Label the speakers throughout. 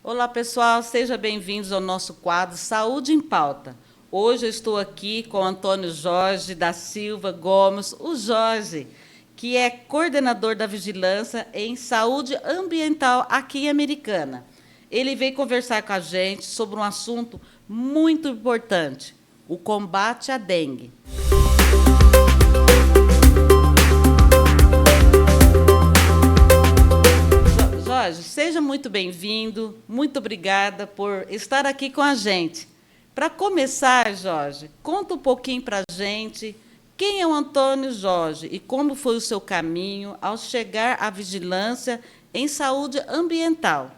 Speaker 1: Olá, pessoal, sejam bem-vindos ao nosso quadro Saúde em Pauta. Hoje eu estou aqui com Antônio Jorge da Silva Gomes, o Jorge, que é coordenador da Vigilância em Saúde Ambiental aqui em Americana. Ele veio conversar com a gente sobre um assunto muito importante, o combate à dengue. Jorge, seja muito bem-vindo, muito obrigada por estar aqui com a gente. Para começar, Jorge, conta um pouquinho para a gente quem é o Antônio Jorge e como foi o seu caminho ao chegar à vigilância em saúde ambiental.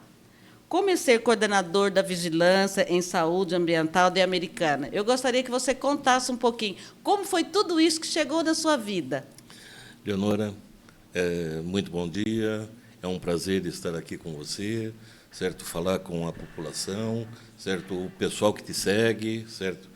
Speaker 1: Como é ser coordenador da Vigilância em Saúde Ambiental de Americana? Eu gostaria que você contasse um pouquinho como foi tudo isso que chegou na sua vida.
Speaker 2: Leonora, muito bom dia. É um prazer estar aqui com você, certo? Falar com a população, certo? O pessoal que te segue, certo?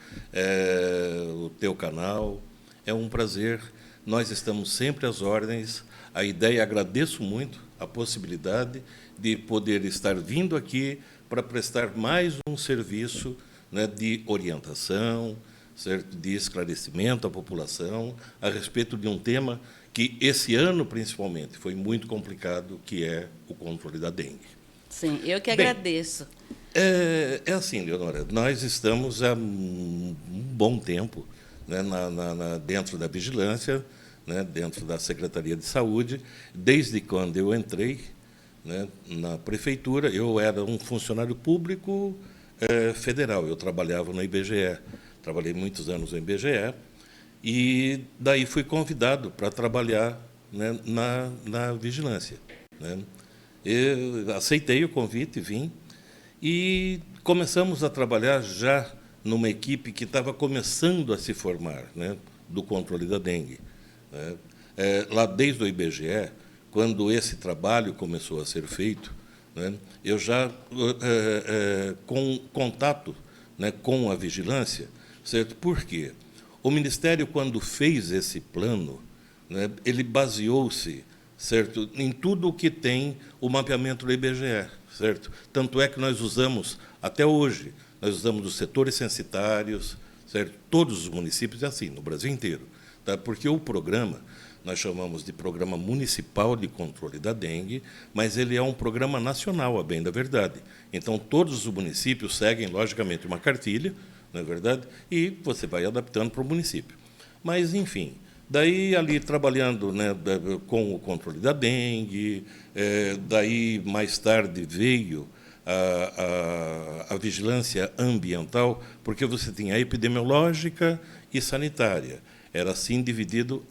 Speaker 2: O teu canal. É um prazer. Nós estamos sempre às ordens. A ideia, agradeço muito a possibilidade de poder estar vindo aqui para prestar mais um serviço, né, de orientação, certo? De esclarecimento à população a respeito de um tema que esse ano, principalmente, foi muito complicado, que é o controle da dengue.
Speaker 1: Sim, eu que agradeço.
Speaker 2: É assim, Leonora, nós estamos há um bom tempo, né, dentro da vigilância, né, dentro da Secretaria de Saúde, desde quando eu entrei, né, na prefeitura. Eu era um funcionário público federal, eu trabalhava no IBGE, trabalhei muitos anos no IBGE, e daí fui convidado para trabalhar, né, na vigilância, né. Eu aceitei o convite, vim, e começamos a trabalhar já numa equipe que estava começando a se formar, né, do controle da dengue, né. Lá desde o IBGE, quando esse trabalho começou a ser feito, né, eu já, com contato, né, com a vigilância, certo? Por quê? O Ministério, quando fez esse plano, né, ele baseou-se, certo, em tudo o que tem o mapeamento do IBGE, certo? Tanto é que nós usamos, até hoje, nós usamos os setores censitários, certo? Todos os municípios, é assim, no Brasil inteiro, tá? Porque o programa, nós chamamos de Programa Municipal de Controle da Dengue, mas ele é um programa nacional, a bem da verdade. Então, todos os municípios seguem, logicamente, uma cartilha, não é verdade? E você vai adaptando para o município. Mas, enfim, daí ali trabalhando, né, com o controle da dengue, daí mais tarde veio a vigilância ambiental, porque você tinha a epidemiológica e sanitária. Era assim dividido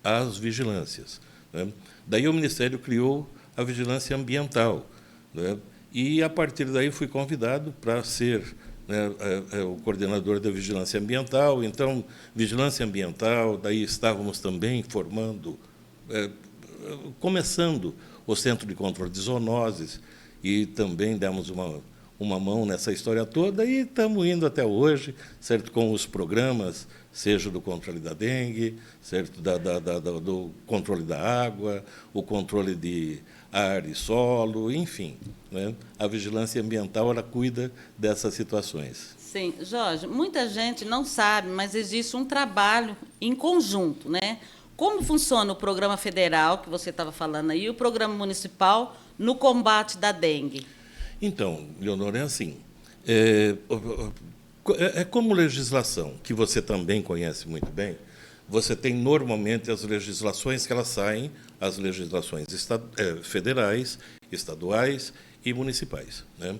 Speaker 2: as vigilâncias, né? Daí o Ministério criou a vigilância ambiental, né? E, a partir daí, fui convidado para ser, né, o coordenador da vigilância ambiental. Então, vigilância ambiental, daí estávamos também formando, começando o Centro de Controle de Zoonoses, e também demos uma mão nessa história toda, e estamos indo até hoje, certo, com os programas, seja do controle da dengue, certo, do controle da água, o controle de ar e solo, enfim, né? A vigilância ambiental, ela cuida dessas situações.
Speaker 1: Sim, Jorge, muita gente não sabe, mas existe um trabalho em conjunto, né? Como funciona o programa federal, que você estava falando aí, e o programa municipal no combate da dengue?
Speaker 2: Então, Leonora, é assim, como legislação, que você também conhece muito bem, você tem normalmente as legislações que elas saem, as legislações federais, estaduais e municipais, né?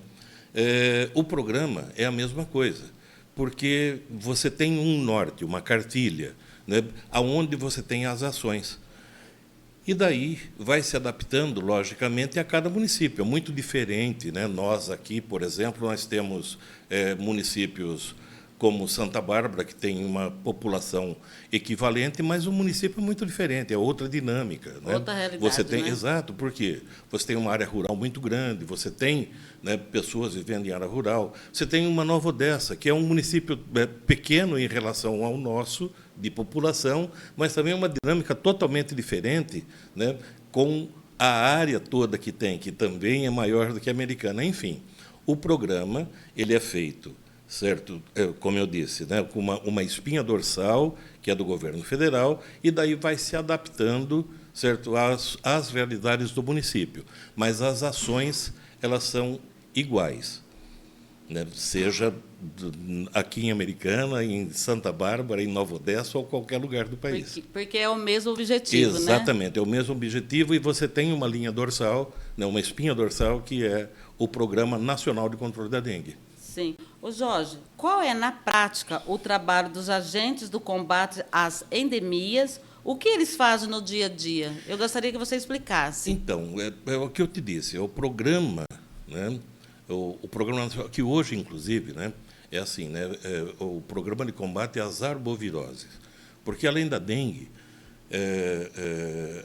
Speaker 2: O programa é a mesma coisa, porque você tem um norte, uma cartilha, né, aonde você tem as ações. E daí vai se adaptando, logicamente, a cada município. É muito diferente, né? Nós aqui, por exemplo, nós temos municípios como Santa Bárbara, que tem uma população equivalente, mas o município é muito diferente, é outra dinâmica, né?
Speaker 1: Outra realidade,
Speaker 2: Você tem,
Speaker 1: né?
Speaker 2: exato, porque você tem uma área rural muito grande, você tem, né, pessoas vivendo em área rural, você tem uma Nova Odessa, que é um município pequeno em relação ao nosso, de população, mas também uma dinâmica totalmente diferente, né, com a área toda que tem, que também é maior do que a americana. Enfim, o programa ele é feito, certo? Como eu disse, né, com uma espinha dorsal, que é do governo federal, e daí vai se adaptando, certo, às realidades do município. Mas as ações elas são iguais, né? Seja aqui em Americana, em Santa Bárbara, em Nova Odessa ou qualquer lugar do país.
Speaker 1: Porque é o mesmo objetivo,
Speaker 2: Exatamente, é o mesmo objetivo, e você tem uma linha dorsal, né, uma espinha dorsal, que é o Programa Nacional de Controle da Dengue.
Speaker 1: Sim. Ô Jorge, qual é, na prática, o trabalho dos agentes do combate às endemias? O que eles fazem no dia a dia? Eu gostaria que você explicasse.
Speaker 2: Então, é o que eu te disse, é o programa, né, o Programa Nacional, que hoje, inclusive, né, é assim, né, o Programa de Combate às Arboviroses. Porque, além da dengue,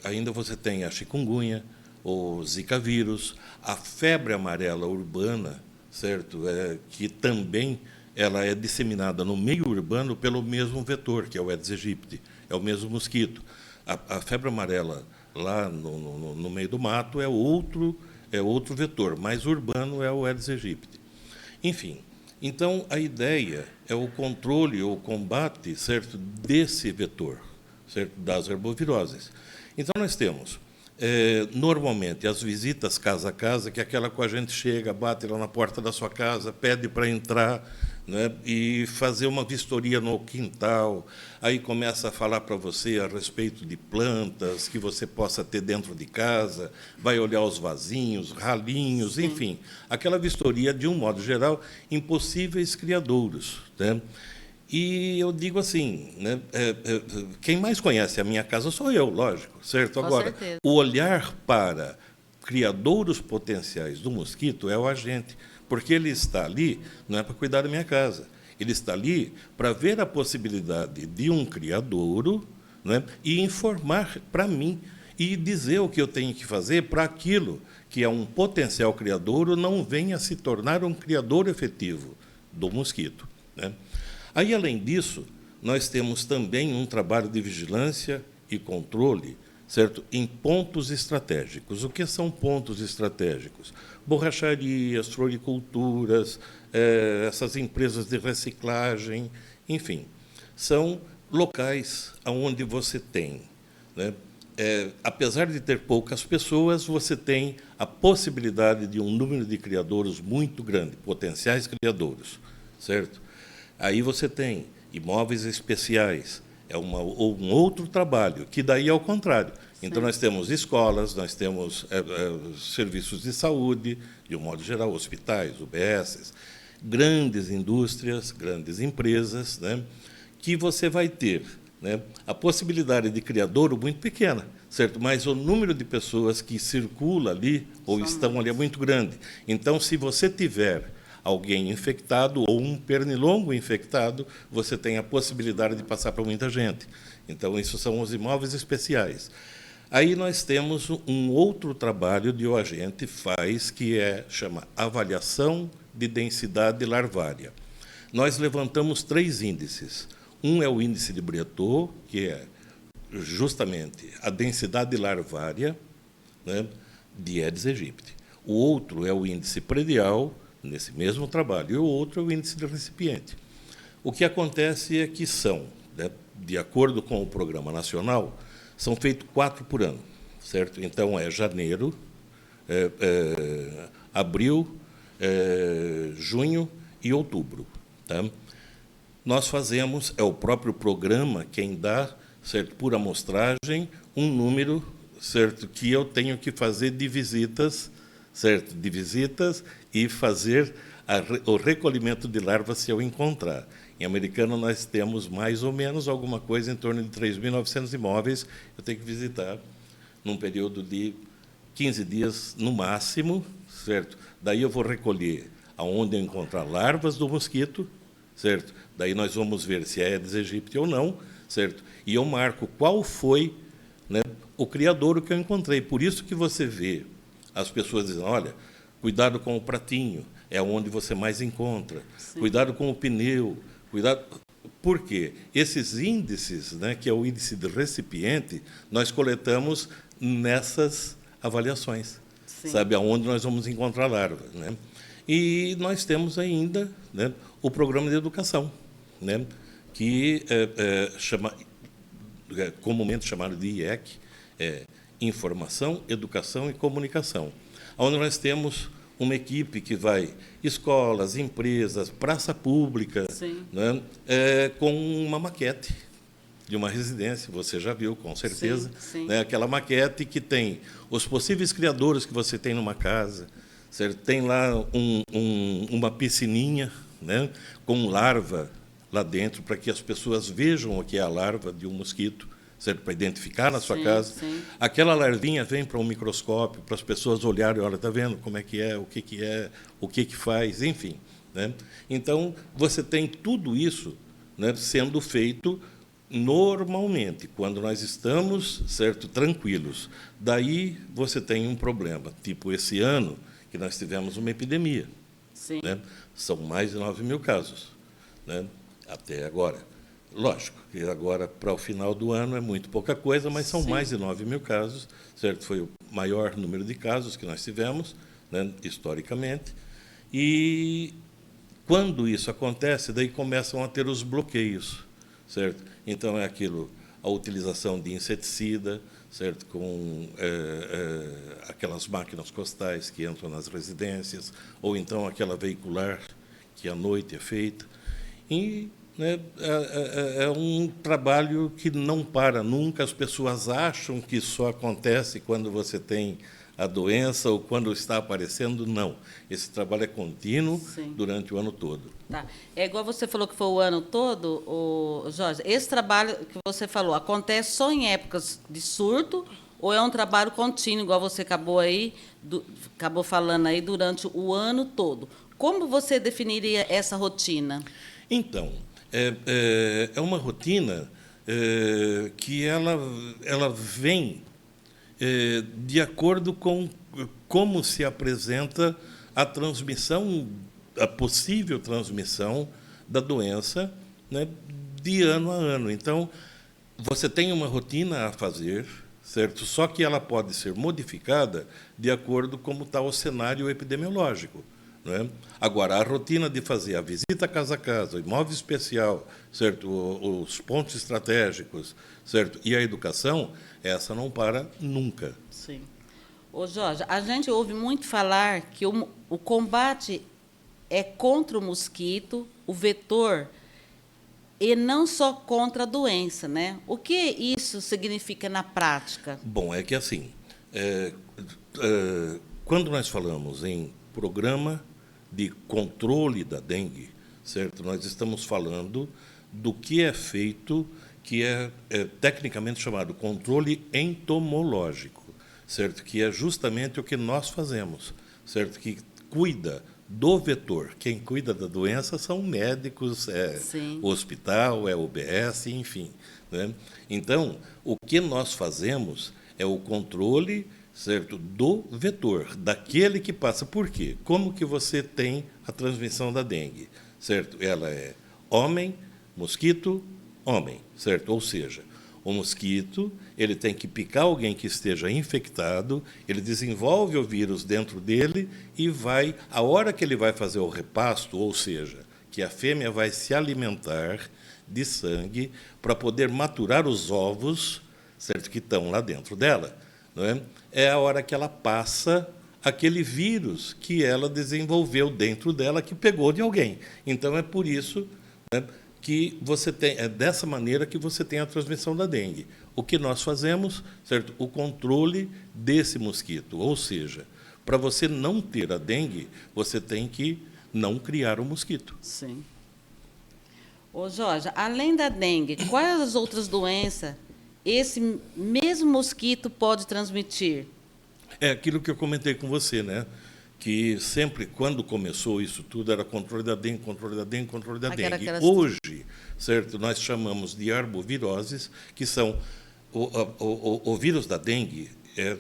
Speaker 2: ainda você tem a chikungunya, o Zika vírus, a febre amarela urbana, certo? Que também ela é disseminada no meio urbano pelo mesmo vetor, que é o Aedes aegypti, é o mesmo mosquito. A febre amarela lá no meio do mato é outro vetor, mas urbano é o Aedes aegypti. Enfim, então a ideia é o controle ou combate, certo, desse vetor, certo, das arboviroses. Então nós temos normalmente as visitas casa a casa, que é aquela que a gente chega, bate lá na porta da sua casa, pede para entrar, né, e fazer uma vistoria no quintal, aí começa a falar para você a respeito de plantas que você possa ter dentro de casa, vai olhar os vasinhos, ralinhos,
Speaker 1: Sim.
Speaker 2: enfim, aquela vistoria, de um modo geral, em possíveis criadouros, né? E eu digo assim, né, quem mais conhece a minha casa sou eu, lógico, certo?
Speaker 1: Com
Speaker 2: Agora,
Speaker 1: certeza.
Speaker 2: o olhar para criadouros potenciais do mosquito é o agente, porque ele está ali não é para cuidar da minha casa, ele está ali para ver a possibilidade de um criadouro, né, e informar para mim e dizer o que eu tenho que fazer para aquilo que é um potencial criadouro não venha a se tornar um criador efetivo do mosquito, né? Aí, além disso, nós temos também um trabalho de vigilância e controle, certo, em pontos estratégicos. O que são pontos estratégicos? Borracharias, floriculturas, essas empresas de reciclagem, enfim, são locais onde você tem, né, apesar de ter poucas pessoas, você tem a possibilidade de um número de criadouros muito grande, potenciais criadouros, certo? Aí você tem imóveis especiais, um outro trabalho, que daí é o contrário. Então, nós temos escolas, nós temos serviços de saúde, de um modo geral, hospitais, UBSs, grandes indústrias, grandes empresas, né, que você vai ter, né, a possibilidade de criadouro muito pequena, certo? Mas o número de pessoas que circula ali ou estão ali é muito grande. Então, se você tiver alguém infectado ou um pernilongo infectado, você tem a possibilidade de passar para muita gente. Então, isso são os imóveis especiais. Aí nós temos um outro trabalho que o agente faz, que chama avaliação de densidade larvária. Nós levantamos 3 índices. Um é o índice de Breton, que é justamente a densidade larvária, né, de Aedes aegypti. O outro é o índice predial, nesse mesmo trabalho, e o outro é o índice de recipiente. O que acontece é que são, né, de acordo com o Programa Nacional, são feitos 4 por ano, certo? Então, é janeiro, abril, junho e outubro. Tá? Nós fazemos, é o próprio programa quem dá, certo, por amostragem, um número, certo, que eu tenho que fazer de visitas, certo, de visitas e fazer o recolhimento de larvas se eu encontrar. Em Americana, nós temos mais ou menos alguma coisa em torno de 3.900 imóveis. Eu tenho que visitar num período de 15 dias no máximo, certo? Daí eu vou recolher aonde eu encontrar larvas do mosquito, certo? Daí nós vamos ver se é Aedes aegypti ou não, certo? E eu marco qual foi, né, o criadouro que eu encontrei. Por isso que você vê as pessoas dizendo, olha, cuidado com o pratinho, é onde você mais encontra. Sim. Cuidado com o pneu, cuidado. Por quê? Esses índices, né, que é o índice de recipiente, nós coletamos nessas avaliações,
Speaker 1: Sim.
Speaker 2: sabe aonde nós vamos encontrar larvas, né? E nós temos ainda, né, o programa de educação, né, que comumente chamado de IEC, Informação, Educação e Comunicação, onde nós temos uma equipe que vai escolas, empresas, praça pública, né, com uma maquete de uma residência, você já viu, com certeza,
Speaker 1: sim, sim.
Speaker 2: Né, aquela maquete que tem os possíveis criadouros que você tem numa casa, certo? Tem lá uma piscininha, né, com larva lá dentro, para que as pessoas vejam o que é a larva de um mosquito, certo? Para identificar na sua casa.
Speaker 1: Sim.
Speaker 2: Aquela larvinha vem para um microscópio, para as pessoas olharem, olha, está vendo como é, o que faz, enfim. Né? Então, você tem tudo isso, né, sendo feito normalmente, quando nós estamos, certo, tranquilos. Daí você tem um problema, tipo esse ano, que nós tivemos uma epidemia.
Speaker 1: Sim.
Speaker 2: Né? São mais de 9 mil casos, né, até agora. Lógico que agora, para o final do ano, é muito pouca coisa, mas são mais de 9 mil casos, certo? Foi o maior número de casos que nós tivemos, né, historicamente. E, quando isso acontece, daí começam a ter os bloqueios, certo? Então, é aquilo, a utilização de inseticida, certo? Com aquelas máquinas costais que entram nas residências, ou então aquela veicular que à noite é feita. E, né, é um trabalho que não para nunca. As pessoas acham que só acontece quando você tem a doença ou quando está aparecendo. Não. Esse trabalho é contínuo. Sim. Durante o ano todo.
Speaker 1: Tá. É igual você falou que foi o ano todo, Jorge. Esse trabalho que você falou acontece só em épocas de surto ou é um trabalho contínuo, igual você acabou falando aí, durante o ano todo? Como você definiria essa rotina?
Speaker 2: Então, é uma rotina que ela vem de acordo com como se apresenta a transmissão, a possível transmissão da doença, né, de ano a ano. Então, você tem uma rotina a fazer, certo? Só que ela pode ser modificada de acordo com como está o cenário epidemiológico. Né? Agora, a rotina de fazer a visita casa a casa, o imóvel especial, certo? Os pontos estratégicos, certo? E a educação, essa não para nunca.
Speaker 1: Sim. Ô, Jorge, a gente ouve muito falar que o combate é contra o mosquito, o vetor, e não só contra a doença, né? O que isso significa na prática?
Speaker 2: Bom, é que assim, quando nós falamos em programa de controle da dengue, certo? Nós estamos falando do que é feito, que é tecnicamente chamado controle entomológico, certo? Que é justamente o que nós fazemos, certo? Que cuida do vetor. Quem cuida da doença são médicos, o hospital, o UBS, enfim. Né? Então, o que nós fazemos é o controle, certo, do vetor, daquele que passa. Por quê? Como que você tem a transmissão da dengue? Certo? Ela é homem, mosquito, homem, certo? Ou seja, o mosquito, ele tem que picar alguém que esteja infectado, ele desenvolve o vírus dentro dele e vai, a hora que ele vai fazer o repasto, ou seja, que a fêmea vai se alimentar de sangue para poder maturar os ovos, certo, que estão lá dentro dela, não é? É a hora que ela passa aquele vírus que ela desenvolveu dentro dela, que pegou de alguém. Então, é por isso, né, que você tem, é dessa maneira que você tem a transmissão da dengue. O que nós fazemos, certo? O controle desse mosquito, ou seja, para você não ter a dengue, você tem que não criar o mosquito.
Speaker 1: Sim. Ô, Jorge, além da dengue, quais as outras doenças esse mesmo mosquito pode transmitir?
Speaker 2: É aquilo que eu comentei com você, né? Que sempre, quando começou isso tudo, era controle da dengue, controle da dengue, controle da dengue. Hoje, certo, nós chamamos de arboviroses, que são o vírus da dengue é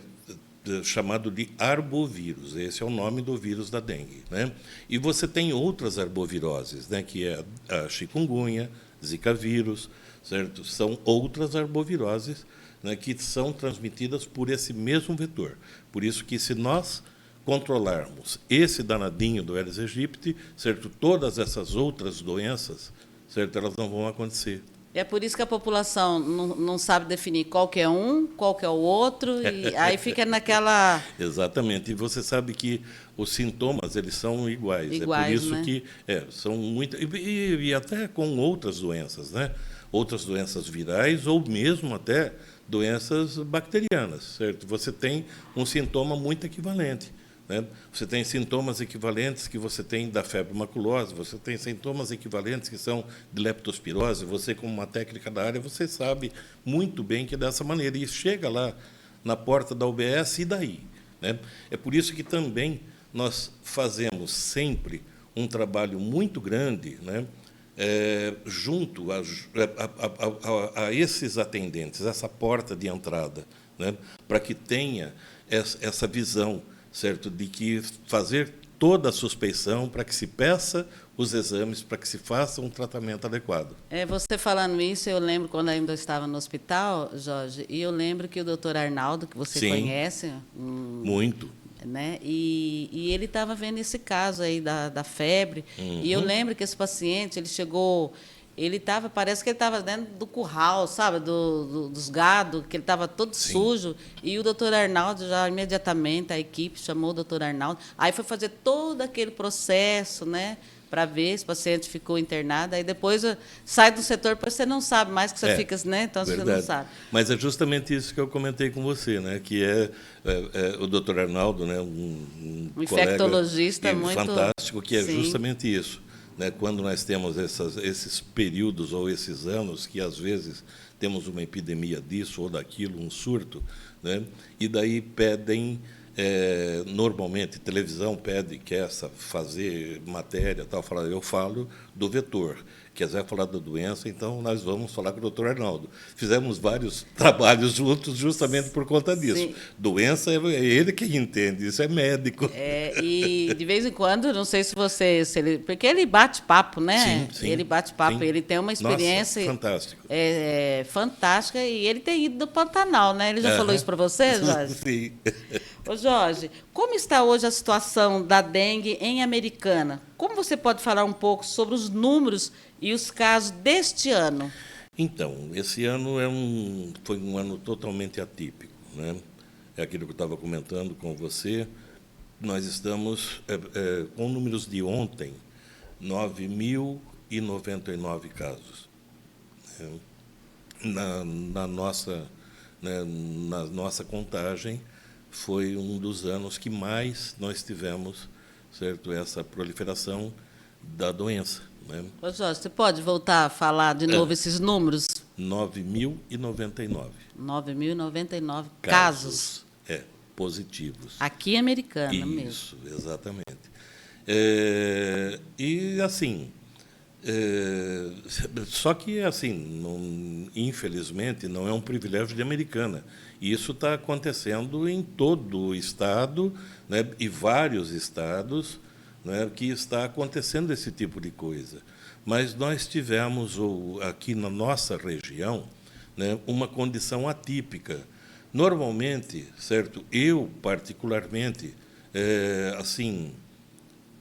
Speaker 2: chamado de arbovírus. Esse é o nome do vírus da dengue, né? E você tem outras arboviroses, né? Que é a chikungunya, zika vírus, certo? São outras arboviroses, né, que são transmitidas por esse mesmo vetor. Por isso que, se nós controlarmos esse danadinho do Aedes aegypti, certo, todas essas outras doenças, certo, elas não vão acontecer.
Speaker 1: É por isso que a população não sabe definir qual que é um, qual que é o outro, e aí fica naquela...
Speaker 2: Exatamente. E você sabe que os sintomas, eles são iguais.
Speaker 1: Iguais,
Speaker 2: é por isso,
Speaker 1: né?
Speaker 2: que são muito... E até com outras doenças, né? Outras doenças virais ou mesmo até doenças bacterianas, certo? Você tem um sintoma muito equivalente, né? Você tem sintomas equivalentes que você tem da febre maculosa, você tem sintomas equivalentes que são de leptospirose. Você, como uma técnica da área, você sabe muito bem que é dessa maneira. E chega lá na porta da UBS, e daí? Né? É por isso que também nós fazemos sempre um trabalho muito grande, né? Junto a esses atendentes, essa porta de entrada, né? Para que tenha essa visão, certo, de que fazer toda a suspeição para que se peça os exames, para que se faça um tratamento adequado.
Speaker 1: Você falando isso, eu lembro quando ainda estava no hospital, Jorge, e eu lembro que o doutor Arnaldo, que você
Speaker 2: Sim,
Speaker 1: conhece...
Speaker 2: muito.
Speaker 1: Né? E ele estava vendo esse caso aí da febre, e eu lembro que esse paciente, ele chegou... parece que ele estava dentro do curral, sabe, dos gados, que ele estava todo
Speaker 2: Sim.
Speaker 1: sujo. E o doutor Arnaldo, já imediatamente, a equipe chamou o doutor Arnaldo. Aí foi fazer todo aquele processo, né, para ver se o paciente ficou internado. Aí depois sai do setor, depois você não sabe mais, que você fica, né, então
Speaker 2: verdade.
Speaker 1: Você não sabe.
Speaker 2: Mas é justamente isso que eu comentei com você, né, que o doutor Arnaldo, né, um
Speaker 1: infectologista
Speaker 2: colega,
Speaker 1: muito
Speaker 2: fantástico, que é
Speaker 1: Sim.
Speaker 2: justamente isso. Né, quando nós temos esses períodos ou esses anos que, às vezes, temos uma epidemia disso ou daquilo, um surto, né, e daí pedem, normalmente, televisão pede, quer fazer matéria, tal, eu falo do vetor. Quiser falar da doença, então nós vamos falar com o doutor Arnaldo. Fizemos vários trabalhos juntos justamente por conta disso.
Speaker 1: Sim.
Speaker 2: Doença é ele que entende, isso é médico.
Speaker 1: E de vez em quando, não sei se ele, porque ele bate papo, né?
Speaker 2: Sim,
Speaker 1: Ele bate papo, ele tem uma experiência...
Speaker 2: Nossa, fantástico.
Speaker 1: Fantástica, e ele tem ido do Pantanal, né? Ele já falou isso para você, Jorge?
Speaker 2: Sim.
Speaker 1: Ô, Jorge, como está hoje a situação da dengue em Americana? Como você pode falar um pouco sobre os números e os casos deste ano?
Speaker 2: Então, esse ano foi um ano totalmente atípico, né? É aquilo que eu estava comentando com você. Nós estamos com números de ontem, 9.099 casos. Na nossa contagem, foi um dos anos que mais nós tivemos, certo, essa proliferação da doença. Né?
Speaker 1: Ô, Jorge, você pode voltar a falar de novo esses números?
Speaker 2: 9.099.
Speaker 1: 9.099 casos.
Speaker 2: Positivos.
Speaker 1: Aqui em Americana mesmo.
Speaker 2: Isso, exatamente. E, assim, só que, assim, infelizmente, não é um privilégio de Americana. Isso está acontecendo em todo o Estado, né, e vários estados, né, que está acontecendo esse tipo de coisa. Mas nós tivemos, aqui na nossa região, né, uma condição atípica. Normalmente, certo, eu, particularmente, assim,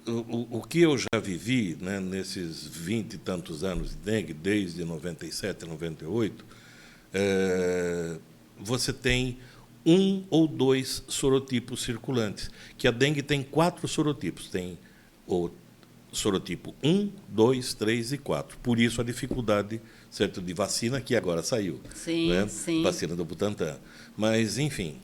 Speaker 2: o que eu já vivi, né, nesses 20 e tantos anos de dengue, desde 97 a 98, você tem um ou dois sorotipos circulantes, que a dengue tem 4 sorotipos. Tem o sorotipo 1, 2, 3 e 4. Por isso a dificuldade, certo, de vacina, que agora saiu.
Speaker 1: Sim,
Speaker 2: né?
Speaker 1: sim.
Speaker 2: Vacina do Butantan. Mas, enfim,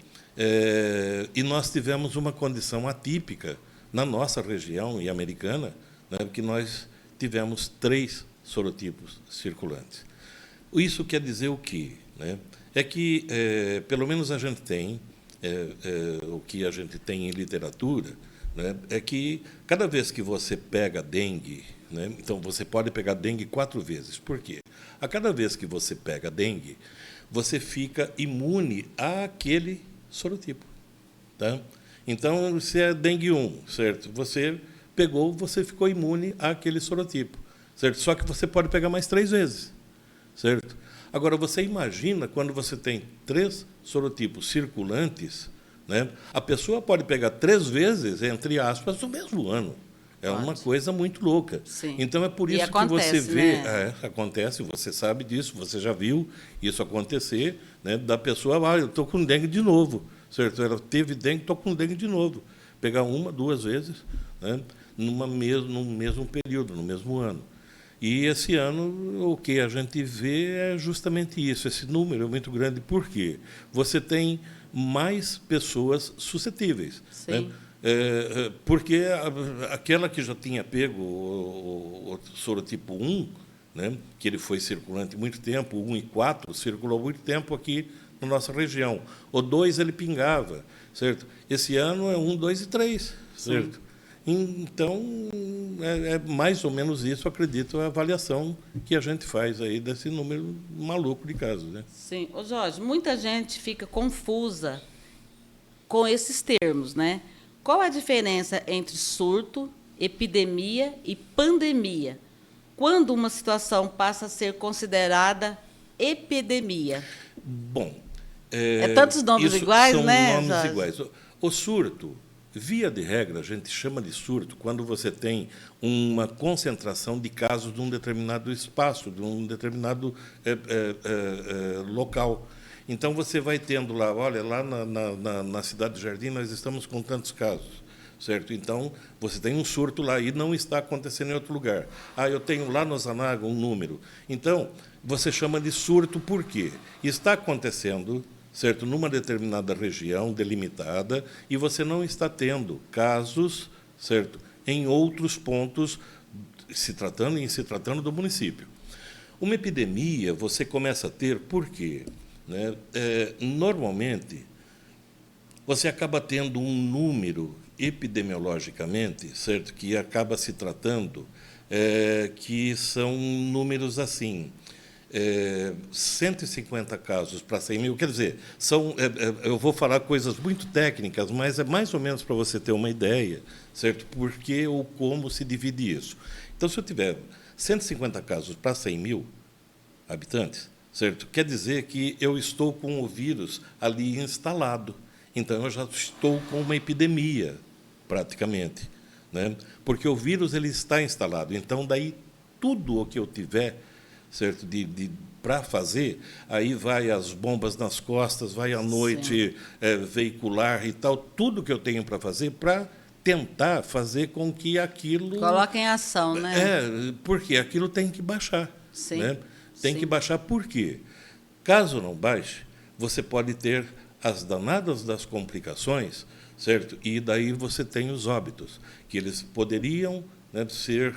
Speaker 2: e nós tivemos uma condição atípica na nossa região e Americana, né, que nós tivemos 3 sorotipos circulantes. Isso quer dizer o quê? Né? É que, pelo menos a gente tem, o que a gente tem em literatura, né, é que cada vez que você pega dengue, né, então você pode pegar dengue 4 vezes. Por quê? A cada vez que você pega dengue, você fica imune àquele sorotipo. Tá? Então, se é dengue 1, certo? Você pegou, você ficou imune àquele sorotipo. Certo? Só que você pode pegar mais 3 vezes. Certo? Agora, você imagina quando você tem 3 sorotipos circulantes, né? A pessoa pode pegar 3 vezes, entre aspas, no mesmo ano. É uma coisa muito louca.
Speaker 1: Sim.
Speaker 2: Então, é por isso
Speaker 1: acontece,
Speaker 2: que você vê...
Speaker 1: né?
Speaker 2: Acontece, você sabe disso, você já viu isso acontecer, né? Da pessoa, eu estou com dengue de novo. Certo? Ela teve dengue, estou com dengue de novo. Pegar 1, 2 vezes, né? No mesmo período, no mesmo ano. E esse ano o que a gente vê é justamente isso, esse número é muito grande. Por quê? Você tem mais pessoas suscetíveis.
Speaker 1: Sim.
Speaker 2: Né? Porque aquela que já tinha pego o sorotipo 1, né? Que ele foi circulante muito tempo, 1 e 4, circulou muito tempo aqui na nossa região. O 2 ele pingava, certo? Esse ano é 1, 2 e 3, certo? Sim. Então, é mais ou menos isso, acredito, a avaliação que a gente faz aí desse número maluco de casos. Né?
Speaker 1: Sim. Ô, Jorge, muita gente fica confusa com esses termos, né? Qual a diferença entre surto, epidemia e pandemia? Quando uma situação passa a ser considerada epidemia?
Speaker 2: Bom,
Speaker 1: tantos nomes iguais,
Speaker 2: são
Speaker 1: né,
Speaker 2: nomes
Speaker 1: Jorge?
Speaker 2: iguais. O surto, via de regra, a gente chama de surto quando você tem uma concentração de casos de um determinado espaço, de um determinado local. Então, você vai tendo lá, olha, lá na cidade de Jardim nós estamos com tantos casos, certo? Então, você tem um surto lá e não está acontecendo em outro lugar. Eu tenho lá no Zanaga um número. Então, você chama de surto por quê? Está acontecendo, certo, numa determinada região delimitada e você não está tendo casos, certo, em outros pontos, se tratando do município. Uma epidemia você começa a ter por quê? Né? Normalmente, você acaba tendo um número epidemiologicamente, certo, que acaba se tratando, que são números assim, 150 casos para 100 mil, quer dizer, eu vou falar coisas muito técnicas, mas é mais ou menos para você ter uma ideia, certo, por que ou como se divide isso. Então, se eu tiver 150 casos para 100 mil habitantes, certo? Quer dizer que eu estou com o vírus ali instalado. Então, eu já estou com uma epidemia, praticamente. Né? Porque o vírus ele está instalado. Então, daí, tudo o que eu tiver, certo, para fazer, aí vai as bombas nas costas, vai à noite veicular e tal, tudo que eu tenho para fazer para tentar fazer com que aquilo...
Speaker 1: Coloque em ação, né?
Speaker 2: Porque aquilo tem que baixar.
Speaker 1: Sim.
Speaker 2: Né? Tem que baixar por quê? Caso não baixe, você pode ter as danadas das complicações, certo? E daí você tem os óbitos, que eles poderiam, né, ser,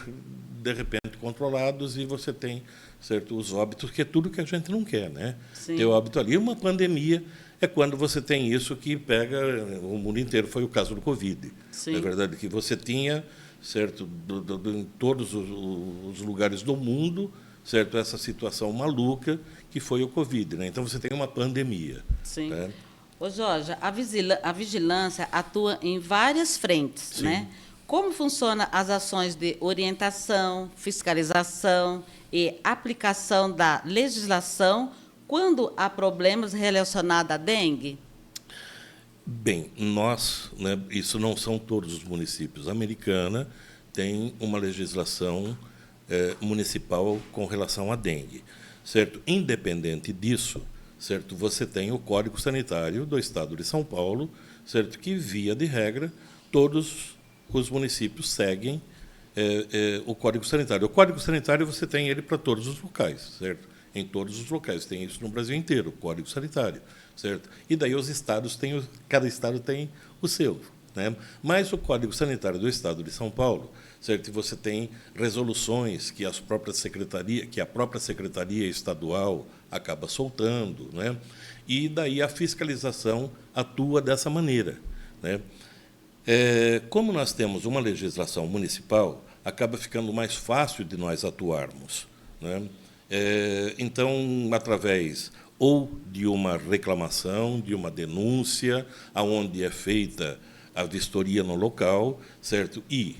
Speaker 2: de repente, controlados, e você tem, certo, os óbitos, que é tudo que a gente não quer, né?
Speaker 1: Sim.
Speaker 2: Ter óbito ali. Uma pandemia é quando você tem isso que pega o mundo inteiro, foi o caso do Covid.
Speaker 1: Sim.
Speaker 2: Na verdade, que você tinha, certo, em todos os lugares do mundo, certo, essa situação maluca que foi o Covid. Né? Então, você tem uma pandemia.
Speaker 1: Sim.
Speaker 2: Né?
Speaker 1: Ô, Jorge, a vigilância atua em várias frentes.
Speaker 2: Sim.
Speaker 1: Né? Como funcionam as ações de orientação, fiscalização e aplicação da legislação quando há problemas relacionados à dengue?
Speaker 2: Bem, nós, né, isso não são todos os municípios. A Americana tem uma legislação municipal com relação à dengue, certo? Independente disso, certo? Você tem o Código Sanitário do Estado de São Paulo, certo? Que, via de regra, todos os municípios seguem o Código Sanitário. O Código Sanitário você tem ele para todos os locais, certo? Em todos os locais, tem isso no Brasil inteiro, o Código Sanitário, certo? E daí os estados têm, cada estado tem o seu, né? Mas o Código Sanitário do Estado de São Paulo, certo? E você tem resoluções que a própria secretaria estadual acaba soltando, né? E daí a fiscalização atua dessa maneira, né? Como nós temos uma legislação municipal, acaba ficando mais fácil de nós atuarmos, né? Então, através ou de uma reclamação, de uma denúncia, aonde é feita a vistoria no local, certo? E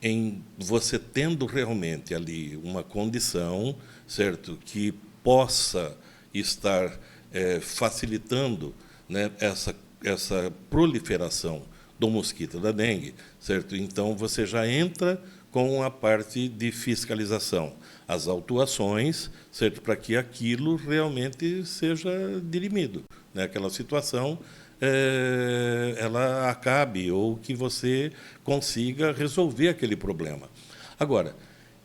Speaker 2: em você tendo realmente ali uma condição, certo, que possa estar facilitando, né, essa proliferação do mosquito da dengue, certo? Então, você já entra com a parte de fiscalização, as autuações, certo? Para que aquilo realmente seja dirimido, né? Aquela situação ela acabe ou que você consiga resolver aquele problema. Agora,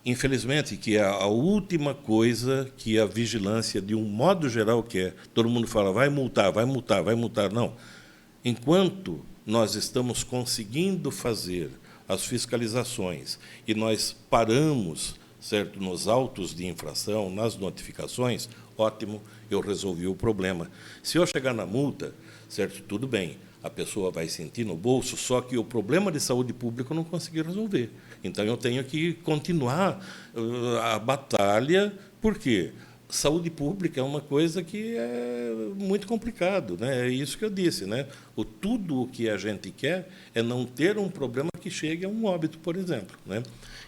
Speaker 2: infelizmente, que é a última coisa que a vigilância, de um modo geral, quer. Todo mundo fala, vai multar, vai multar, vai multar. Não. Enquanto nós estamos conseguindo fazer as fiscalizações e nós paramos, certo, nos autos de infração, nas notificações, ótimo, eu resolvi o problema. Se eu chegar na multa, certo, tudo bem, a pessoa vai sentir no bolso, só que o problema de saúde pública eu não consegui resolver. Então, eu tenho que continuar a batalha, por quê? Saúde pública é uma coisa que é muito complicado, né? É isso que eu disse, né? Tudo o que a gente quer é não ter um problema que chegue a um óbito, por exemplo, né?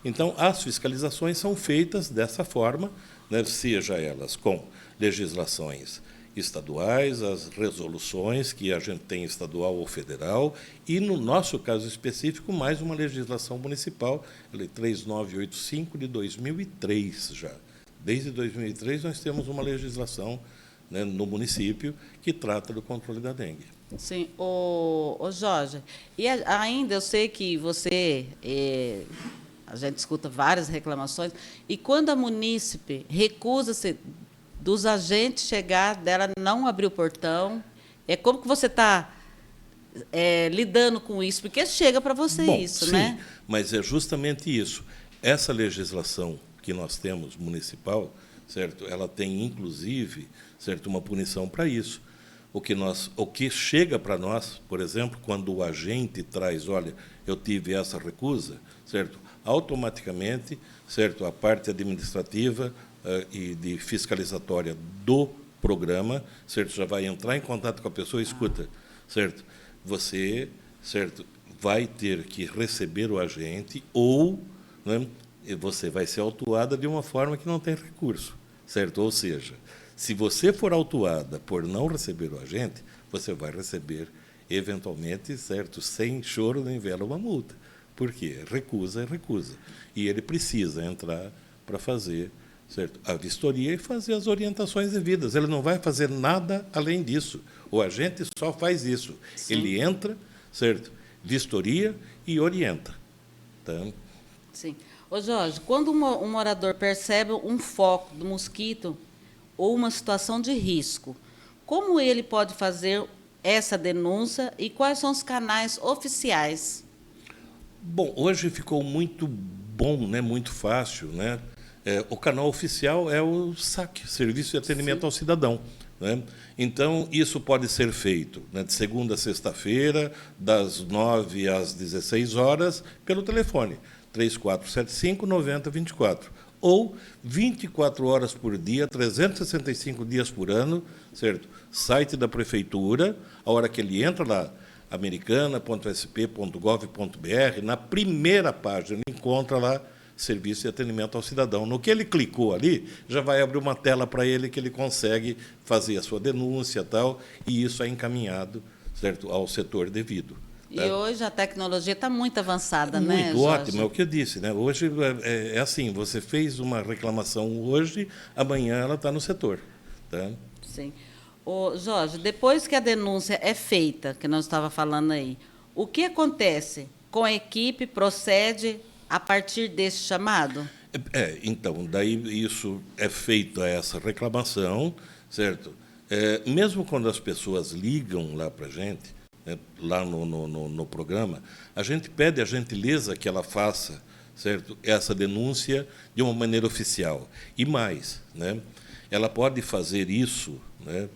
Speaker 2: Então, as fiscalizações são feitas dessa forma, né? Seja elas com legislações estaduais, as resoluções que a gente tem estadual ou federal, e, no nosso caso específico, mais uma legislação municipal, a Lei 3985 de 2003 já. Desde 2003, nós temos uma legislação, né, no município que trata do controle da dengue.
Speaker 1: Sim. Ô Jorge, e ainda eu sei que você, a gente escuta várias reclamações, e quando a munícipe recusa-se dos agentes chegar, dela não abrir o portão, como que você está lidando com isso? Porque chega para você. Bom, isso,
Speaker 2: sim,
Speaker 1: né?
Speaker 2: Mas é justamente isso. Essa legislação que nós temos municipal, certo? Ela tem, inclusive, certo, uma punição para isso. O que chega para nós, por exemplo, quando o agente traz, olha, eu tive essa recusa, certo? Automaticamente, certo, a parte administrativa e de fiscalizatória do programa, certo, já vai entrar em contato com a pessoa e escuta, certo? Você, certo, vai ter que receber o agente ou, né, você vai ser autuada de uma forma que não tem recurso, certo? Ou seja, se você for autuada por não receber o agente, você vai receber, eventualmente, certo, sem choro nem vela, uma multa. Por quê? Recusa é recusa. E ele precisa entrar para fazer, certo, a vistoria e fazer as orientações devidas. Ele não vai fazer nada além disso. O agente só faz isso. Sim. Ele entra, certo, vistoria e orienta. Tá?
Speaker 1: Sim. Ô Jorge, quando um morador percebe um foco do mosquito ou uma situação de risco, como ele pode fazer essa denúncia e quais são os canais oficiais?
Speaker 2: Bom, hoje ficou muito bom, né, muito fácil, né? O canal oficial é o SAC, Serviço de Atendimento Sim. ao Cidadão, né? Então, isso pode ser feito, né, de segunda a sexta-feira, das 9 às 16 horas, pelo telefone 3475-9024, ou 24 horas por dia, 365 dias por ano, certo? Site da Prefeitura, a hora que ele entra lá, americana.sp.gov.br, na primeira página, ele encontra lá Serviço de Atendimento ao Cidadão. No que ele clicou ali, já vai abrir uma tela para ele que ele consegue fazer a sua denúncia e tal, e isso é encaminhado, certo, ao setor devido.
Speaker 1: E hoje a tecnologia está muito avançada,
Speaker 2: muito,
Speaker 1: né,
Speaker 2: Muito
Speaker 1: Jorge?
Speaker 2: ótimo, é o que eu disse, né? Hoje é assim, você fez uma reclamação hoje, amanhã ela está no setor. Tá?
Speaker 1: Sim. Ô, Jorge, depois que a denúncia é feita, que nós estávamos falando aí, o que acontece com a equipe? Procede a partir desse chamado?
Speaker 2: Então, daí isso é feito a essa reclamação, certo? Mesmo quando as pessoas ligam lá para a gente, lá no programa, a gente pede a gentileza que ela faça, certo, essa denúncia de uma maneira oficial. E mais, né, ela pode fazer isso, né,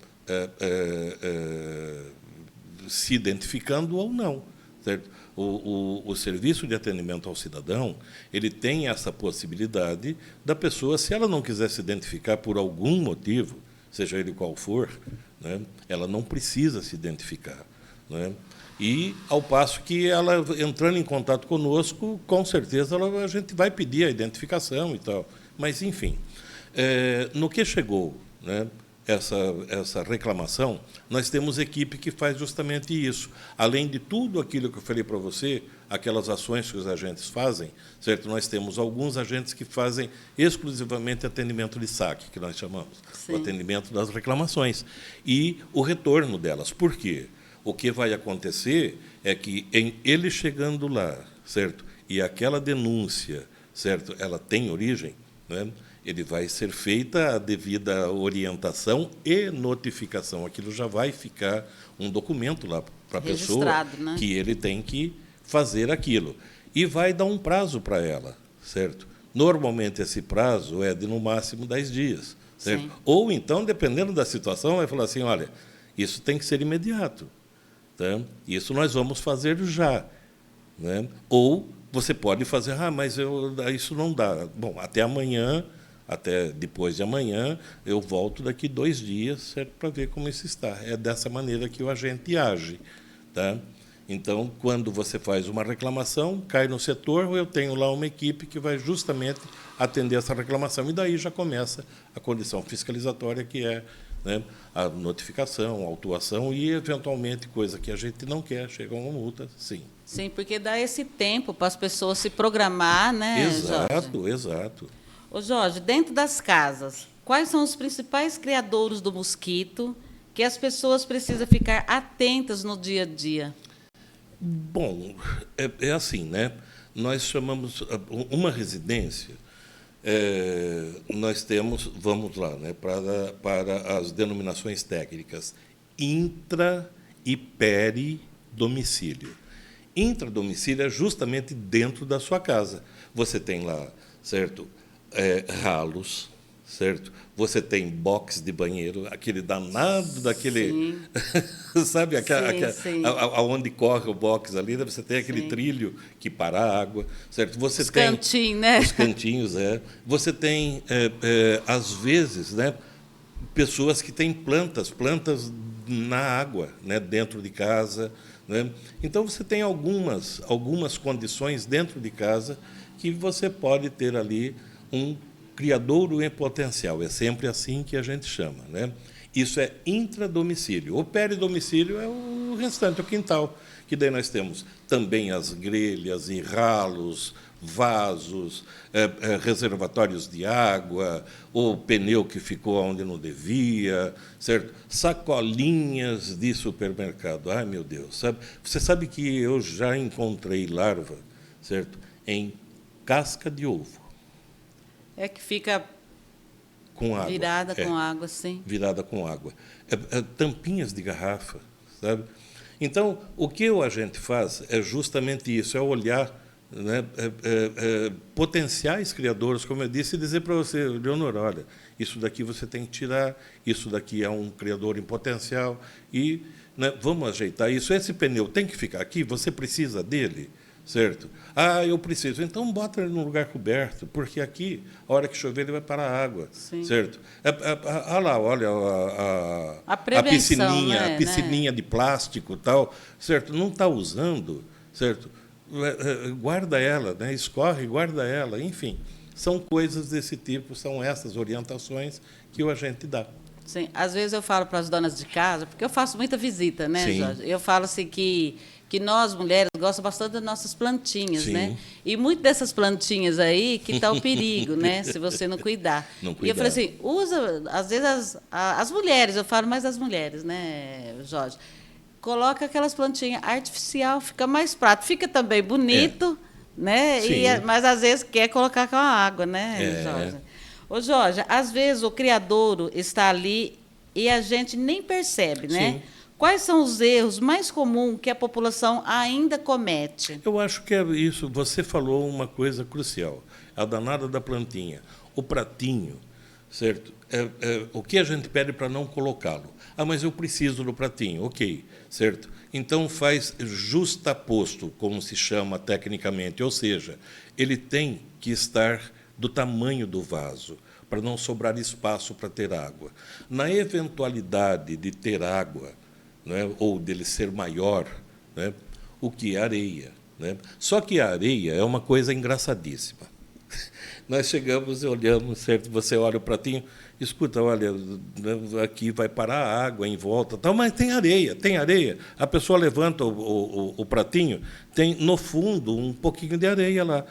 Speaker 2: se identificando ou não, certo? O Serviço de Atendimento ao Cidadão, ele tem essa possibilidade da pessoa, se ela não quiser se identificar por algum motivo, seja ele qual for, né, ela não precisa se identificar. Né? E, ao passo que ela, entrando em contato conosco, com certeza a gente vai pedir a identificação e tal. Mas, enfim, no que chegou, né, essa reclamação, nós temos equipe que faz justamente isso. Além de tudo aquilo que eu falei para você, aquelas ações que os agentes fazem, certo? Nós temos alguns agentes que fazem exclusivamente atendimento de saque, que nós chamamos,
Speaker 1: Sim.
Speaker 2: o atendimento das reclamações, e o retorno delas. Por quê? O que vai acontecer é que, ele chegando lá, certo? E aquela denúncia, certo? Ela tem origem, né? Ele vai ser feita a devida orientação e notificação. Aquilo já vai ficar um documento lá para a pessoa,
Speaker 1: né?
Speaker 2: Que ele tem que fazer aquilo. E vai dar um prazo para ela, certo? Normalmente, esse prazo é de, no máximo, 10 dias. Certo?
Speaker 1: Sim.
Speaker 2: Ou, então, dependendo da situação, vai falar assim, olha, isso tem que ser imediato. Tá? Isso nós vamos fazer já. Né? Ou você pode fazer, mas isso não dá. Bom, até amanhã, até depois de amanhã, eu volto daqui 2 dias, certo, para ver como isso está. É dessa maneira que o agente age. Tá? Então, quando você faz uma reclamação, cai no setor, eu tenho lá uma equipe que vai justamente atender essa reclamação. E daí já começa a condição fiscalizatória, que é, né, a notificação, a autuação e, eventualmente, coisa que a gente não quer, chega a uma multa, sim.
Speaker 1: Sim, porque dá esse tempo para as pessoas se programar, né,
Speaker 2: Exato,
Speaker 1: Jorge?
Speaker 2: exato.
Speaker 1: Ô, Jorge, dentro das casas, quais são os principais criadouros do mosquito que as pessoas precisam ficar atentas no dia a dia?
Speaker 2: Bom, é assim, né? Nós chamamos uma residência, nós temos, vamos lá, né, para as denominações técnicas, intra e peridomicílio. Intradomicílio é justamente dentro da sua casa. Você tem lá, certo, ralos, certo? Você tem box de banheiro, aquele danado daquele, sabe,
Speaker 1: Sim.
Speaker 2: aonde corre o box ali, você tem aquele trilho que para a água, certo? Você
Speaker 1: os
Speaker 2: tem
Speaker 1: cantinhos, né?
Speaker 2: Os cantinhos, Você tem, às vezes, né, pessoas que têm plantas na água, né, dentro de casa, né? Então você tem algumas condições dentro de casa que você pode ter ali um criadouro em potencial. É sempre assim que a gente chama, né? Isso é intradomicílio. O peridomicílio é o restante, o quintal, que daí nós temos também as grelhas e ralos, vasos, reservatórios de água, o pneu que ficou onde não devia, certo? Sacolinhas de supermercado. Ai, meu Deus, sabe? Você sabe que eu já encontrei larva, certo, em casca de ovo.
Speaker 1: É que fica
Speaker 2: com água.
Speaker 1: Virada com água, sim.
Speaker 2: Virada com água. Tampinhas de garrafa, sabe? Então, o que o agente faz é justamente isso, é olhar, né, potenciais criadores, como eu disse, e dizer para você, Leonor, olha, isso daqui você tem que tirar, isso daqui é um criador em potencial, e, né, vamos ajeitar isso. Esse pneu tem que ficar aqui, você precisa dele, certo? Eu preciso. Então, bota ele num lugar coberto, porque aqui, a hora que chover, ele vai parar a água,
Speaker 1: sim,
Speaker 2: certo? Lá, olha,
Speaker 1: a piscininha,
Speaker 2: né? A piscininha de plástico, tal, certo? Não está usando, certo? Guarda ela, né? Escorre, guarda ela, enfim. São coisas desse tipo, são essas orientações que o agente dá.
Speaker 1: Sim, às vezes eu falo para as donas de casa, porque eu faço muita visita, né,
Speaker 2: sim,
Speaker 1: Jorge? Eu falo assim que nós, mulheres, gostamos bastante das nossas plantinhas,
Speaker 2: sim,
Speaker 1: né? E muito dessas plantinhas aí que está o perigo, né? Se você não cuidar.
Speaker 2: Não cuidar.
Speaker 1: E eu falei assim, usa, às vezes, as mulheres, eu falo mais das mulheres, né, Jorge? Coloca aquelas plantinhas artificial, fica mais prático, fica também bonito, né? Mas às vezes quer colocar com a água, né, Jorge? Ô, Jorge, às vezes o criadouro está ali e a gente nem percebe, né?
Speaker 2: Sim.
Speaker 1: Quais são os erros mais comuns que a população ainda comete?
Speaker 2: Eu acho que é isso. Você falou uma coisa crucial, a danada da plantinha. O pratinho, certo? O que a gente pede para não colocá-lo? Mas eu preciso do pratinho, ok, certo? Então faz justaposto, como se chama tecnicamente, ou seja, ele tem que estar do tamanho do vaso, para não sobrar espaço para ter água. Na eventualidade de ter água, né, ou dele ser maior, né, o que é areia, né? Só que a areia é uma coisa engraçadíssima. Nós chegamos e olhamos, certo? Você olha o pratinho, escuta, olha, aqui vai parar a água em volta, tal, mas tem areia, tem areia. A pessoa levanta o pratinho, tem no fundo um pouquinho de areia lá.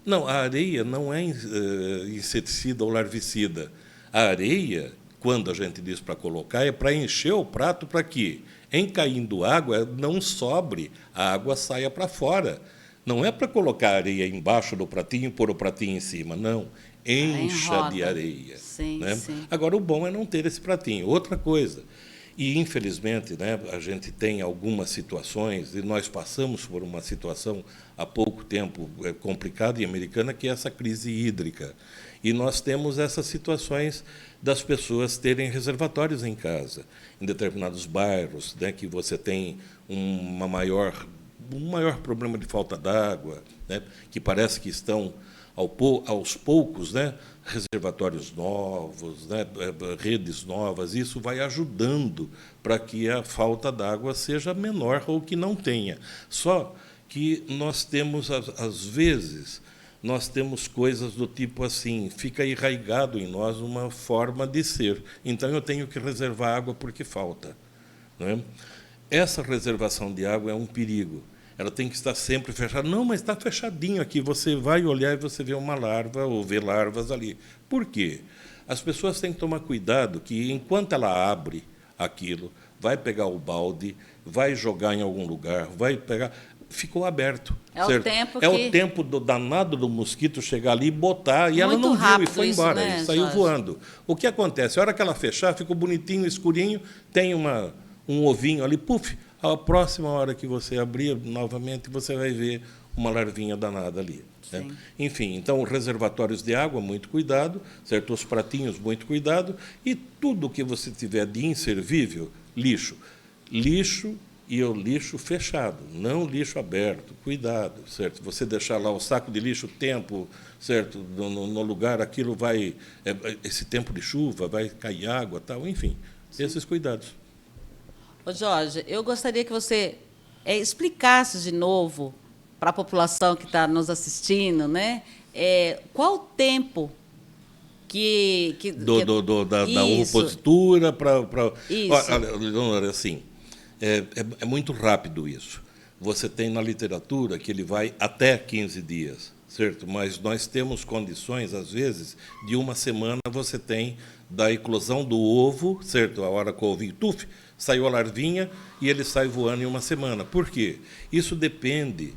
Speaker 2: Não, a areia não é inseticida ou larvicida. A areia, quando a gente diz para colocar, é para encher o prato para que, em caindo água, não sobre, a água saia para fora. Não é para colocar areia embaixo do pratinho e pôr o pratinho em cima, não. Encha de areia.
Speaker 1: Sim,
Speaker 2: né?
Speaker 1: sim.
Speaker 2: Agora, o bom é não ter esse pratinho. Outra coisa, e, infelizmente, né, a gente tem algumas situações, e nós passamos por uma situação há pouco tempo complicada em Americana, que é essa crise hídrica. E nós temos essas situações das pessoas terem reservatórios em casa, em determinados bairros, né, que você tem um maior problema de falta d'água, né, que parece que estão, aos poucos, né, reservatórios novos, né, redes novas. Isso vai ajudando para que a falta d'água seja menor ou que não tenha. Só que nós temos, às vezes, nós temos coisas do tipo assim, fica enraizado em nós uma forma de ser. Então, eu tenho que reservar água porque falta. Né? Essa reservação de água é um perigo. Ela tem que estar sempre fechada. Não, mas está fechadinho aqui. Você vai olhar e você vê uma larva ou vê larvas ali. Por quê? As pessoas têm que tomar cuidado que, enquanto ela abre aquilo, vai pegar o balde, vai jogar em algum lugar, vai pegar... Ficou aberto.
Speaker 1: É
Speaker 2: certo?
Speaker 1: O tempo
Speaker 2: é
Speaker 1: que...
Speaker 2: o tempo do danado do mosquito chegar ali e botar, e ela
Speaker 1: Muito
Speaker 2: não viu e foi
Speaker 1: isso,
Speaker 2: embora,
Speaker 1: né,
Speaker 2: e saiu
Speaker 1: Jorge?
Speaker 2: voando. O que acontece? A hora que ela fechar, ficou bonitinho, escurinho, tem um ovinho ali, puf, a próxima hora que você abrir novamente, você vai ver uma larvinha danada ali. Né? Enfim, então, reservatórios de água, muito cuidado, certo? Os pratinhos, muito cuidado, e tudo que você tiver de inservível, lixo. Lixo e o lixo fechado, não lixo aberto. Cuidado, certo? Você deixar lá o saco de lixo, tempo, certo? No lugar, aquilo vai... esse tempo de chuva, vai cair água, tal, enfim, esses cuidados.
Speaker 1: Ô, Jorge, eu gostaria que você explicasse de novo para a população que está nos assistindo, né? Qual o tempo
Speaker 2: da ovipositura para...
Speaker 1: Isso.
Speaker 2: Olha, Leonora, assim, é muito rápido isso. Você tem na literatura que ele vai até 15 dias, certo? Mas nós temos condições, às vezes, de uma semana você tem da eclosão do ovo, certo? A hora que o ovinho, tuf, saiu a larvinha e ele sai voando em uma semana. Por quê? Isso depende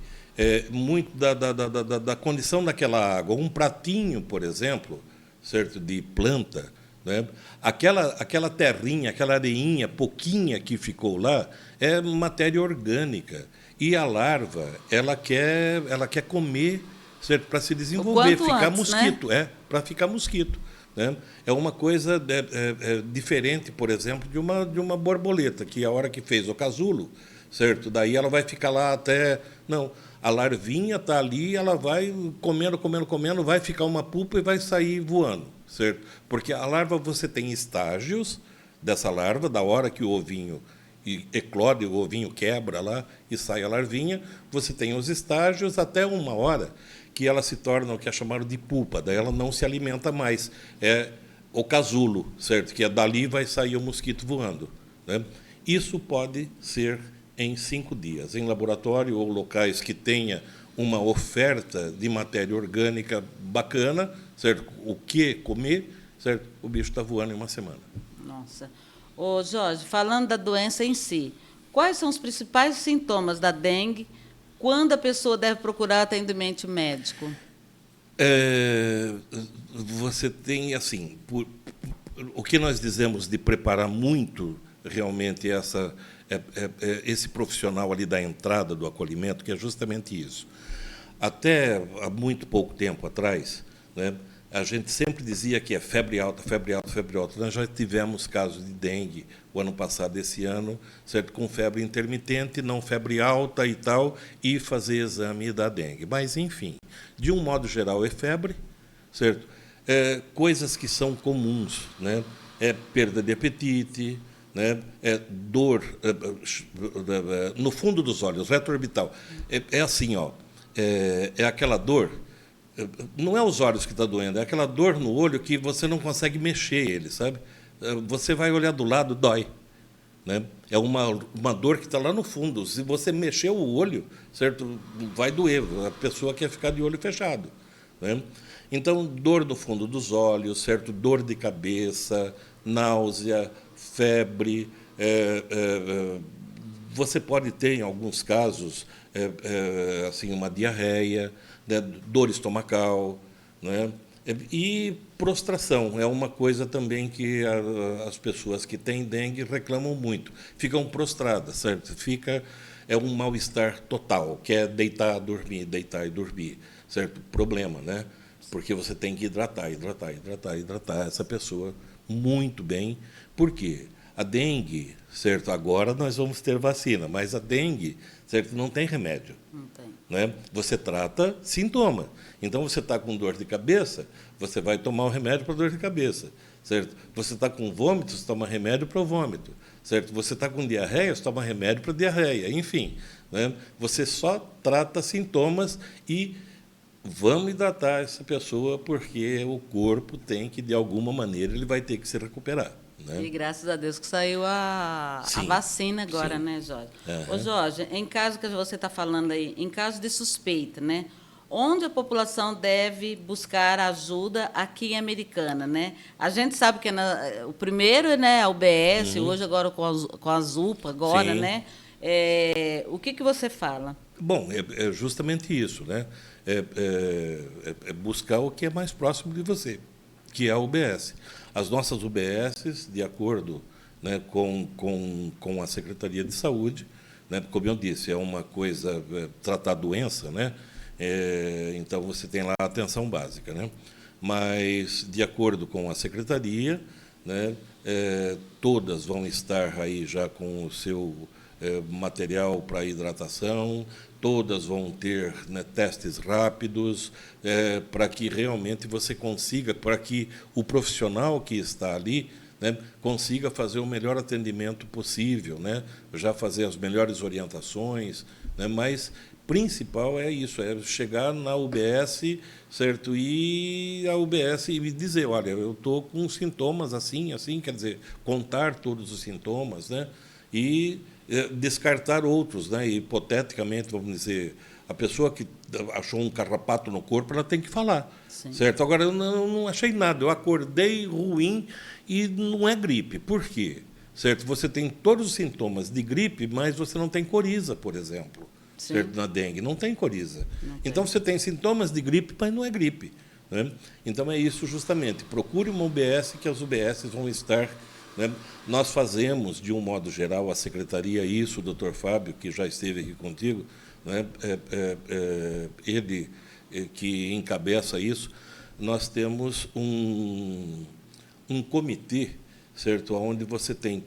Speaker 2: muito da condição daquela água. Um pratinho, por exemplo, certo, de planta, né? Aquela terrinha, aquela areinha pouquinha que ficou lá é matéria orgânica. E a larva, ela quer comer, certo, para se desenvolver, ficar
Speaker 1: antes,
Speaker 2: mosquito,
Speaker 1: né?
Speaker 2: Para ficar mosquito. Né? É uma coisa diferente, por exemplo, de uma borboleta, que a hora que fez o casulo, certo? Daí ela vai ficar lá até... Não, a larvinha está ali, ela vai comendo, vai ficar uma pupa e vai sair voando, certo? Porque a larva, você tem estágios dessa larva, da hora que o ovinho eclode, o ovinho quebra lá e sai a larvinha, você tem os estágios até uma hora que ela se torna o que é chamado de pupa, daí ela não se alimenta mais. É o casulo, certo? Que dali vai sair o mosquito voando. Né? Isso pode ser em 5 dias. Em laboratório ou locais que tenha uma oferta de matéria orgânica bacana, certo? O que comer, certo? O bicho está voando em uma semana.
Speaker 1: Nossa. Ô, Jorge, falando da doença em si, quais são os principais sintomas da dengue? Quando a pessoa deve procurar atendimento médico?
Speaker 2: Você tem, assim, o que nós dizemos de preparar muito, realmente, esse profissional ali da entrada do acolhimento, que é justamente isso. Até há muito pouco tempo atrás, né, a gente sempre dizia que é febre alta, febre alta, febre alta. Nós já tivemos casos de dengue o ano passado, esse ano, certo? Com febre intermitente, não febre alta e tal, e fazer exame da dengue. Mas, enfim, de um modo geral, é febre, certo? Coisas que são comuns, né? Perda de apetite, né? Dor no fundo dos olhos, retroorbital. É assim, ó, é aquela dor não é os olhos que está doendo, é aquela dor no olho que você não consegue mexer ele, sabe? Você vai olhar do lado, dói. Né? É uma dor que está lá no fundo. Se você mexer o olho, certo, vai doer. A pessoa quer ficar de olho fechado. Né? Então, dor no fundo dos olhos, certo, dor de cabeça, náusea, febre. Você pode ter, em alguns casos, assim, uma diarreia, né, dor estomacal, né? E prostração é uma coisa também que as pessoas que têm dengue reclamam muito. Ficam prostradas, certo? É um mal-estar total, que é deitar e dormir, certo? Problema, né? Porque você tem que hidratar essa pessoa muito bem. Por quê? A dengue, certo? Agora nós vamos ter vacina, mas a dengue, certo? Não tem remédio.
Speaker 1: Não tem.
Speaker 2: Né? Você trata sintoma. Então, você está com dor de cabeça, você vai tomar o remédio para dor de cabeça. Certo? Você está com vômito, você toma remédio para o vômito. Certo? Você está com diarreia, você toma remédio para diarreia. Enfim, né? Você só trata sintomas e vamos hidratar essa pessoa, porque o corpo tem que, de alguma maneira, ele vai ter que se recuperar. Né?
Speaker 1: E graças a Deus que saiu a vacina agora, sim, né, Jorge? Ô, Jorge, em caso que você está falando aí, em caso de suspeita, né? Onde a população deve buscar ajuda aqui em Americana, né? A gente sabe que o primeiro, né, a UBS, hoje agora com a ZUPA, agora, sim, né? O que você fala?
Speaker 2: Bom, é justamente isso, né? É buscar o que é mais próximo de você, que é a UBS. As nossas UBSs, de acordo, né, com a Secretaria de Saúde, né, como eu disse, é uma coisa, tratar a doença, né? Então, você tem lá a atenção básica. Né? Mas, de acordo com a Secretaria, né, todas vão estar aí já com o seu material para hidratação, todas vão ter, né, testes rápidos, para que realmente você consiga, para que o profissional que está ali, né, consiga fazer o melhor atendimento possível, né, já fazer as melhores orientações, né, mas principal é isso, é chegar na UBS, certo? E a UBS me dizer, olha, eu estou com sintomas assim, quer dizer, contar todos os sintomas, né? E descartar outros, né? Hipoteticamente, vamos dizer, a pessoa que achou um carrapato no corpo, ela tem que falar, sim, certo? Agora, eu não achei nada, eu acordei ruim e não é gripe. Por quê? Certo? Você tem todos os sintomas de gripe, mas você não tem coriza, por exemplo. Certo? Na dengue, não tem coriza. Então, você tem sintomas de gripe, mas não é gripe. Né? Então, é isso justamente. Procure uma UBS, que as UBS vão estar... Né? Nós fazemos, de um modo geral, a Secretaria, isso, o doutor Fábio, que já esteve aqui contigo, né? Ele que encabeça isso, nós temos um comitê, certo? Onde você tem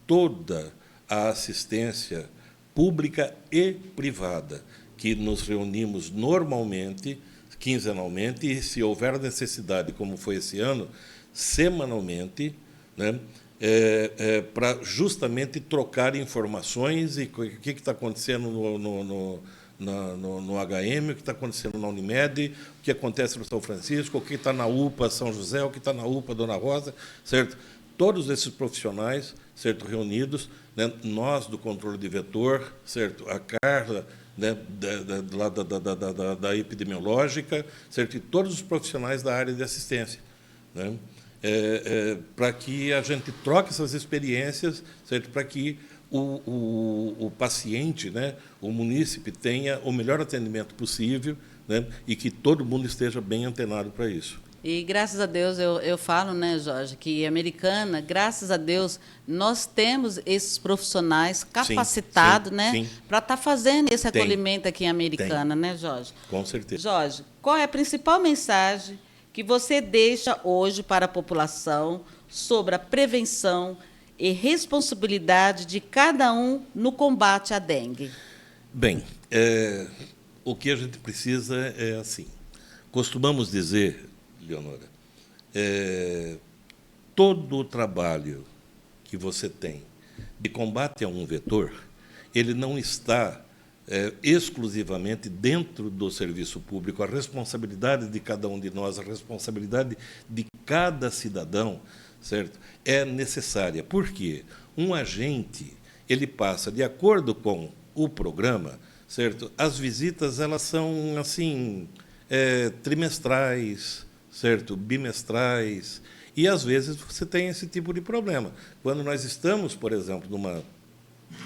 Speaker 2: toda a assistência pública e privada, que nos reunimos normalmente, quinzenalmente, e, se houver necessidade, como foi esse ano, semanalmente, né, para justamente trocar informações e o que está acontecendo no HM, o que está acontecendo na Unimed, o que acontece no São Francisco, o que está na UPA São José, o que está na UPA Dona Rosa, certo? Todos esses profissionais, certo, reunidos, né, nós do controle de vetor, certo, a Carla, né, da epidemiológica, certo, e todos os profissionais da área de assistência, né, para que a gente troque essas experiências, certo, para que o paciente, né, o munícipe, tenha o melhor atendimento possível, né, e que todo mundo esteja bem antenado para isso.
Speaker 1: E, graças a Deus, eu falo, né, Jorge, que Americana, graças a Deus, nós temos esses profissionais capacitados, sim, né, para estar fazendo esse acolhimento aqui em Americana, né, Jorge?
Speaker 2: Com certeza.
Speaker 1: Jorge, qual é a principal mensagem que você deixa hoje para a população sobre a prevenção e responsabilidade de cada um no combate à dengue?
Speaker 2: Bem, o que a gente precisa é assim. Costumamos dizer, Leonora, todo o trabalho que você tem de combate a um vetor, ele não está exclusivamente dentro do serviço público. A responsabilidade de cada um de nós, a responsabilidade de cada cidadão, certo, é necessária. Por quê? Um agente, ele passa, de acordo com o programa, certo, as visitas elas são assim trimestrais, certo, bimestrais, e às vezes você tem esse tipo de problema. Quando nós estamos, por exemplo, numa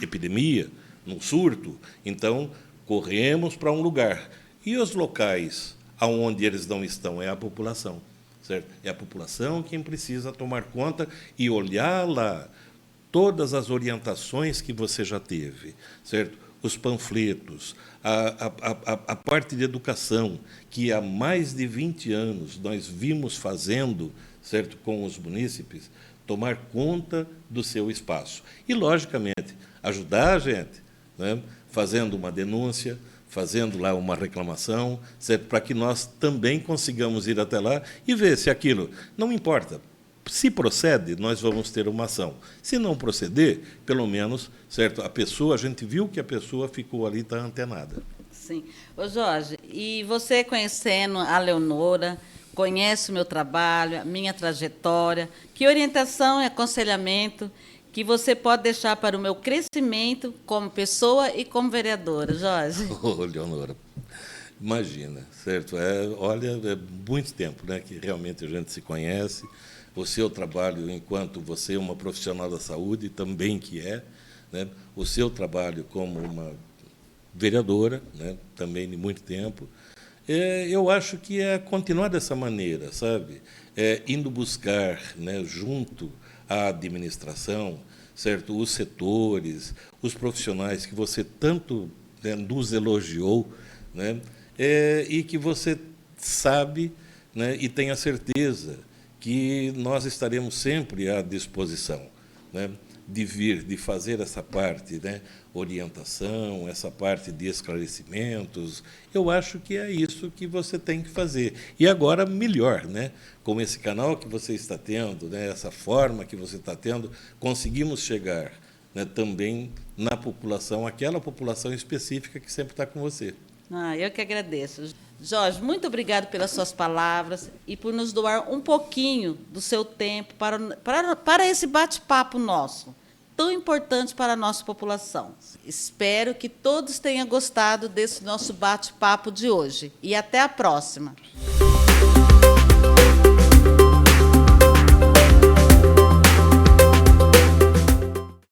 Speaker 2: epidemia, num surto, então corremos para um lugar. E os locais aonde eles não estão é a população, certo? É a população quem precisa tomar conta e olhar lá todas as orientações que você já teve, certo? Os panfletos, a parte de educação, que há mais de 20 anos nós vimos fazendo, certo, com os munícipes, tomar conta do seu espaço. E, logicamente, ajudar a gente, né, fazendo uma denúncia, fazendo lá uma reclamação, certo, para que nós também consigamos ir até lá e ver se aquilo não importa. Se procede, nós vamos ter uma ação. Se não proceder, pelo menos, certo, a gente viu que a pessoa ficou ali, está antenada.
Speaker 1: Sim. Ô, Jorge, e você conhecendo a Leonora, conhece o meu trabalho, a minha trajetória, que orientação e aconselhamento que você pode deixar para o meu crescimento como pessoa e como vereadora, Jorge?
Speaker 2: Ô, Leonora, imagina, certo? Olha, é muito tempo, né, que realmente a gente se conhece. O seu trabalho, enquanto você é uma profissional da saúde, também que é, né? O seu trabalho como uma vereadora, né, também de muito tempo. Eu acho que é continuar dessa maneira, sabe? Indo buscar, né, junto à administração, certo, os setores, os profissionais que você tanto, né, nos elogiou, né, e que você sabe, né, e tem a certeza que nós estaremos sempre à disposição, né, de vir, de fazer essa parte, né, orientação, essa parte de esclarecimentos. Eu acho que é isso que você tem que fazer. E agora, melhor, né, com esse canal que você está tendo, né, essa forma que você está tendo, conseguimos chegar, né, também na população, aquela população específica que sempre está com você.
Speaker 1: Eu que agradeço. Jorge, muito obrigado pelas suas palavras e por nos doar um pouquinho do seu tempo para esse bate-papo nosso, tão importante para a nossa população. Espero que todos tenham gostado desse nosso bate-papo de hoje. E até a próxima.